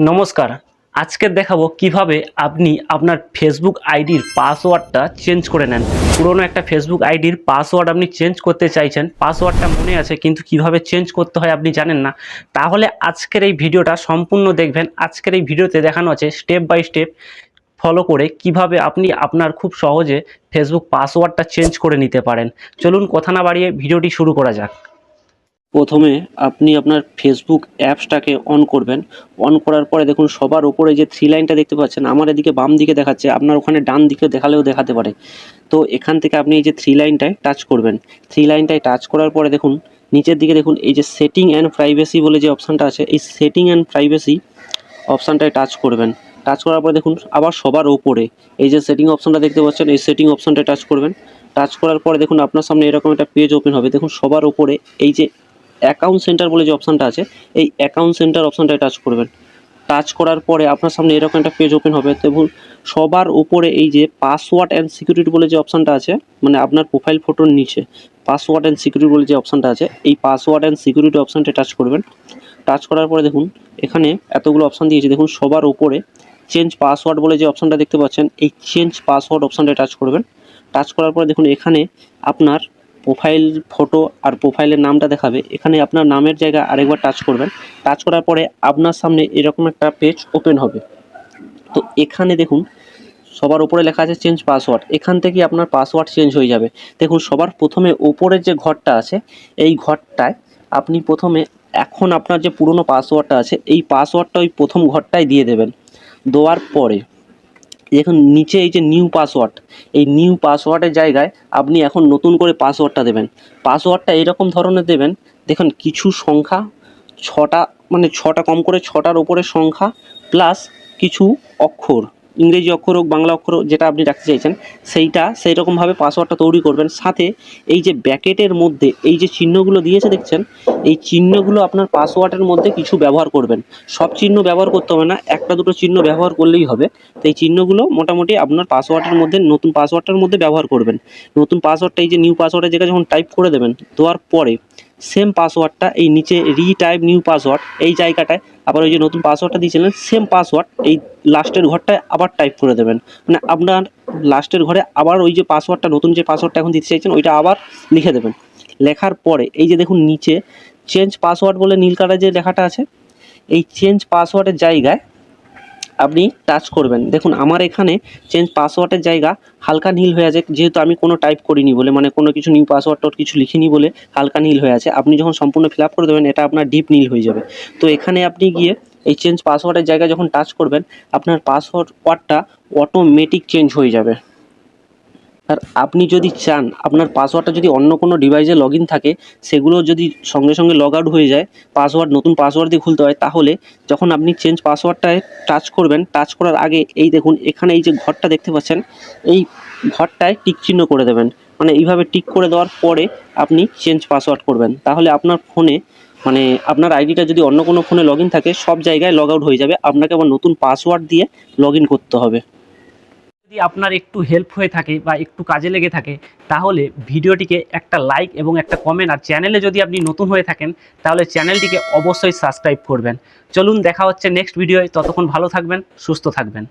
নমস্কার। আজকে দেখাবো কিভাবে আপনি আপনার ফেসবুক আইডির পাসওয়ার্ডটা চেঞ্জ করে নেন। পুরনো একটা ফেসবুক আইডির পাসওয়ার্ড আপনি চেঞ্জ করতে চাইছেন, পাসওয়ার্ডটা মনে আছে কিন্তু কিভাবে চেঞ্জ করতে হয় আপনি জানেন না। তাহলে আজকের এই ভিডিওটা সম্পূর্ণ দেখবেন। আজকের এই ভিডিওতে দেখানো আছে স্টেপ বাই স্টেপ ফলো করে কিভাবে আপনি আপনার খুব সহজে ফেসবুক পাসওয়ার্ডটা চেঞ্জ করে নিতে পারেন। চলুন কথা না বাড়িয়ে ভিডিওটি শুরু করা যাক। প্রথমে আপনি আপনার ফেসবুক অ্যাপসটাকে অন করবেন। অন করার পরে দেখুন সবার উপরে যে থ্রি লাইনটা দেখতে পাচ্ছেন, আমার এদিকে বাম দিকে দেখাচ্ছে, আপনার ওখানে ডান দিকে দেখালেও দেখাতে পারে। তো এখান থেকে আপনি এই যে থ্রি লাইনটায় টাচ করবেন। থ্রি লাইনটায় টাচ করার পরে দেখুন নিচের দিকে দেখুন এই যে সেটিং অ্যান্ড প্রাইভেসি বলে যে অপশানটা আছে, এই সেটিং অ্যান্ড প্রাইভেসি অপশানটায় টাচ করবেন। টাচ করার পরে দেখুন আবার সবার ওপরে এই যে সেটিং অপশানটা দেখতে পাচ্ছেন, এই সেটিং অপশানটায় টাচ করবেন। টাচ করার পরে দেখুন আপনার সামনে এরকম একটা পেজ ওপেন হবে। দেখুন সবার ওপরে এই যে অ্যাকাউন্ট সেন্টার বলে যে অপশানটা আছে, এই অ্যাকাউন্ট সেন্টার অপশানটায় টাচ করবেন। টাচ করার পরে আপনার সামনে এরকম একটা পেজ ওপেন হবে। দেখুন সবার উপরে এই যে পাসওয়ার্ড অ্যান্ড সিকিউরিটি বলে যে অপশানটা আছে, মানে আপনার প্রোফাইল ফটোর নিচে পাসওয়ার্ড অ্যান্ড সিকিউরিটি বলে যে অপশানটা আছে, এই পাসওয়ার্ড অ্যান্ড সিকিউরিটি অপশানটায় টাচ করবেন। টাচ করার পরে দেখুন এখানে এতগুলো অপশান দিয়েছে। দেখুন সবার উপরে চেঞ্জ পাসওয়ার্ড বলে যে অপশানটা দেখতে পাচ্ছেন, এই চেঞ্জ পাসওয়ার্ড অপশানটায় টাচ করবেন। টাচ করার পরে দেখুন এখানে আপনার প্রোফাইল ফটো আর প্রোফাইলের নামটা দেখাবে। এখানে আপনার নামের জায়গায় আরেকবার টাচ করবেন। টাচ করার পরে আপনার সামনে এরকম একটা পেজ ওপেন হবে। তো এখানে দেখুন সবার উপরে লেখা আছে চেঞ্জ পাসওয়ার্ড। এখান থেকে আপনার পাসওয়ার্ড চেঞ্জ হয়ে যাবে। দেখুন সবার প্রথমে ওপরের যে ঘরটা আছে, এই ঘরটায় আপনি প্রথমে এখন আপনার যে পুরনো পাসওয়ার্ডটা আছে, এই পাসওয়ার্ডটা ওই প্রথম ঘরটায় দিয়ে দেবেন। দেওয়ার পরে দেখুন নিচে এই যে নিউ পাসওয়ার্ড, এই নিউ পাসওয়ার্ডের জায়গায় আপনি এখন নতুন করে পাসওয়ার্ডটা দেবেন। পাসওয়ার্ডটা এরকম ধরনের দেবেন, দেখুন কিছু সংখ্যা ছটা, মানে ছটা কম করে ছটার ওপরে সংখ্যা প্লাস কিছু অক্ষর, ইংরেজি অক্ষর হোক বাংলা অক্ষর হোক, যেটা আপনি রাখতে চাইছেন সেই রকমভাবে পাসওয়ার্ডটা তৈরি করবেন। সাথে এই যে ব্র্যাকেটের মধ্যে এই যে চিহ্নগুলো দিয়েছে দেখছেন, এই চিহ্নগুলো আপনার পাসওয়ার্ডের মধ্যে কিছু ব্যবহার করবেন। সব চিহ্ন ব্যবহার করতে হবে না, একটা দুটো চিহ্ন ব্যবহার করলেই হবে। তো এই চিহ্নগুলো মোটামুটি আপনার পাসওয়ার্ডের মধ্যে, নতুন পাসওয়ার্ডটার মধ্যে ব্যবহার করবেন। নতুন পাসওয়ার্ডটা এই যে নিউ পাসওয়ার্ডের জায়গায় যখন টাইপ করে দেবেন, দেওয়ার পরে সেম পাসওয়ার্ডটা এই নিচে রিটাইপ নিউ পাসওয়ার্ড এই জায়গাটায় আবার ওই যে নতুন পাসওয়ার্ডটা দিয়েছিলেন সেম পাসওয়ার্ড এই লাস্টের ঘরটায় আবার টাইপ করে দেবেন। মানে আপনার লাস্টের ঘরে আবার ওই যে পাসওয়ার্ডটা, নতুন যে পাসওয়ার্ডটা এখন দিতে চাইছেন ওইটা আবার লিখে দেবেন। লেখার পরে এই যে দেখুন নিচে চেঞ্জ পাসওয়ার্ড বলে নীল কালার যে লেখাটা আছে, এই চেঞ্জ পাসওয়ার্ডের জায়গায় আপনি টাচ করবেন। দেখুন আমার এখানে চেঞ্জ পাসওয়ার্ডের জায়গা হালকা নীল হয়ে আছে, যেহেতু আমি কোনো টাইপ করিনি বলে, মানে কোনো কিছু নিউ পাসওয়ার্ড কিছু লিখিনি বলে হালকা নীল হয়ে আছে। আপনি যখন সম্পূর্ণ ফিল আপ করে দেবেন এটা আপনার ডিপ নীল হয়ে যাবে। তো এখানে আপনি গিয়ে এই চেঞ্জ পাসওয়ার্ডের জায়গায় যখন টাচ করবেন, আপনার পাসওয়ার্ডটা অটোমেটিক চেঞ্জ হয়ে যাবে। আর আপনি যদি চান আপনার পাসওয়ার্ডটা যদি অন্য কোনো ডিভাইসে লগ ইন থাকে, সেগুলো যদি সঙ্গে সঙ্গে লগ আউট হয়ে যায়, পাসওয়ার্ড নতুন পাসওয়ার্ড দিয়ে খুলতে হয়, তাহলে যখন আপনি চেঞ্জ পাসওয়ার্ডটায় টাচ করবেন, টাচ করার আগে এই দেখুন এখানে এই যে ঘরটা দেখতে পাচ্ছেন, এই ঘরটায় টিক চিহ্ন করে দেবেন। মানে এইভাবে টিক করে দেওয়ার পরে আপনি চেঞ্জ পাসওয়ার্ড করবেন। তাহলে আপনার ফোনে, মানে আপনার আইডিটা যদি অন্য কোনো ফোনে লগ ইন থাকে, সব জায়গায় লগ আউট হয়ে যাবে। আপনাকে আবার নতুন পাসওয়ার্ড দিয়ে লগ ইন করতে হবে। যদি আপনার একটু হেল্প হয়ে থাকে বা একটু কাজে লেগে থাকে, তাহলে ভিডিওটিকে একটা লাইক এবং একটা কমেন্ট, আর চ্যানেলে যদি আপনি নতুন হয়ে থাকেন তাহলে চ্যানেলটিকে অবশ্যই সাবস্ক্রাইব করবেন। চলুন দেখা হচ্ছে নেক্সট ভিডিওয়। ততক্ষণ ভালো থাকবেন, সুস্থ থাকবেন।